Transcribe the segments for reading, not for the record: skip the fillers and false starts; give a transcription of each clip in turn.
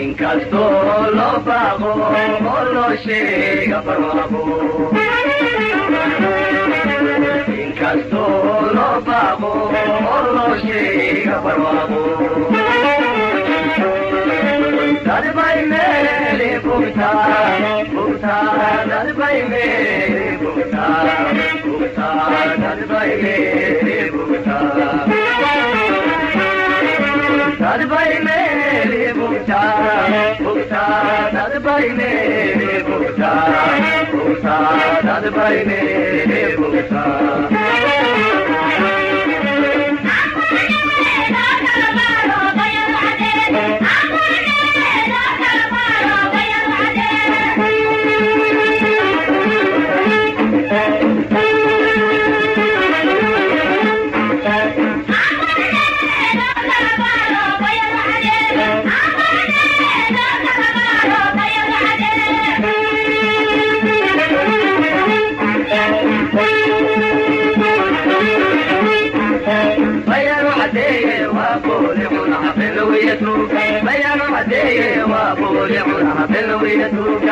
Inkastoo loo baaqo oo loo sheega barwaaqo. Inkastoo loo baaqo oo loo sheega barwaaqo. Dadbay meeli bugtaa, dadbay meeli bugtaa, dadbay meeli bugtaa. Dadbay meeli bugtaa, dadbay meeli bugtaa, dadbay meeli bugtaa. بيانو عديه وابولي عنا بالويتوك.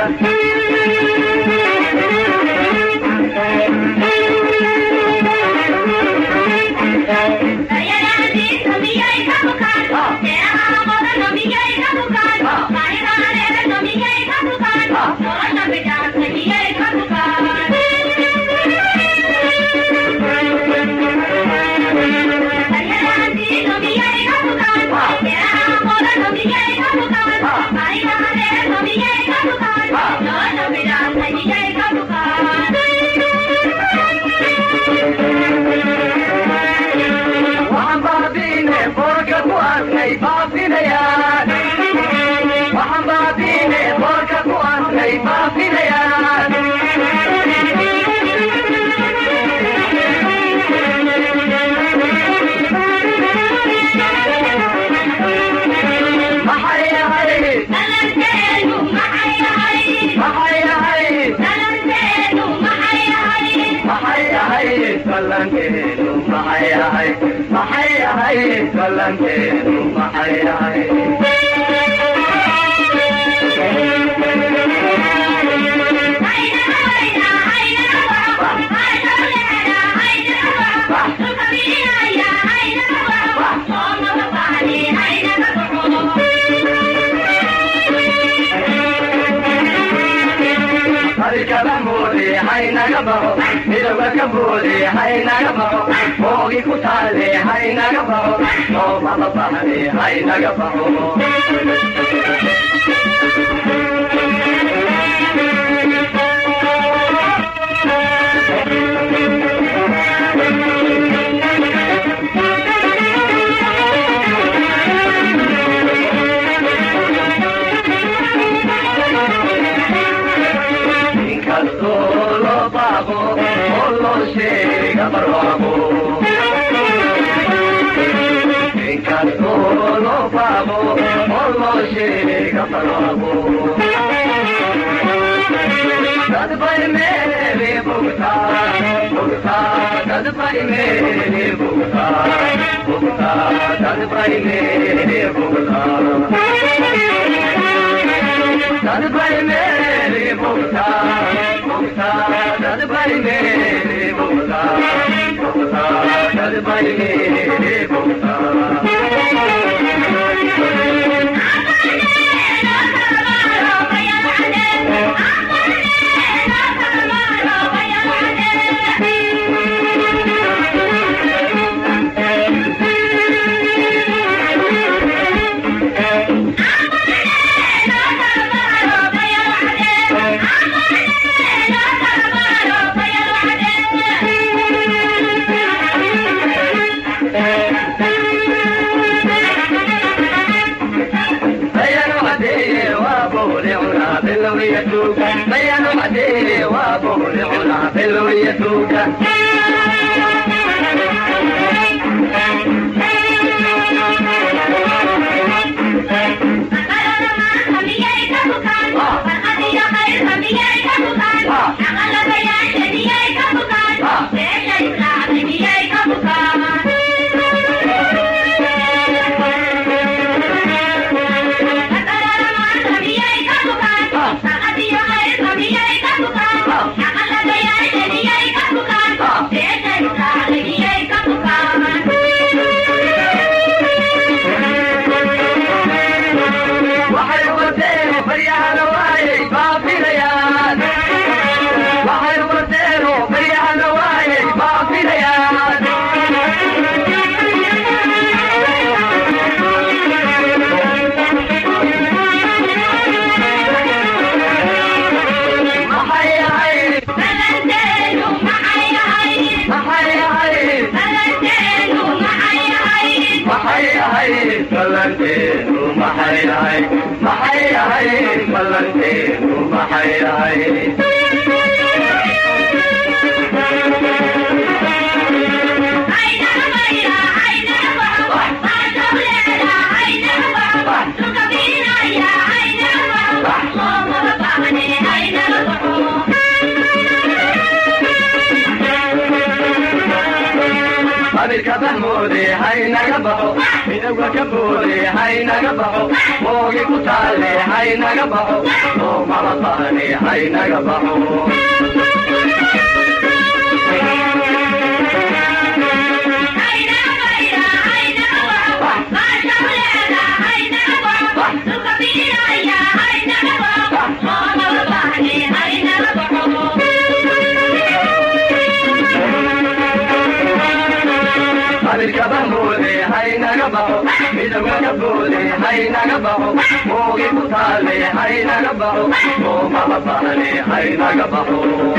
Kabuli, hai nagabaho, mogi kutale, hai nagabaho, no mama pahari, hai nagabaho. Dadbay meeli bugtaa, dadbay meeli bugtaa, dadbay meeli bugtaa. Dadbay meeli bugtaa, dadbay meeli bugtaa, dadbay meeli bugtaa. بيانو عديه وابولي عنا بالويتوك. كبهودي هاي نقبحو إنو كبودي هاي نقبحو موجي كتالي هاي نقبحو مو مرطاني هاي نقبحو كبهودي هاي نقبحو إنو كبودي هاي نقبحو موجي كتالي هاي نقبحو مو مرطاني هاي نقبحو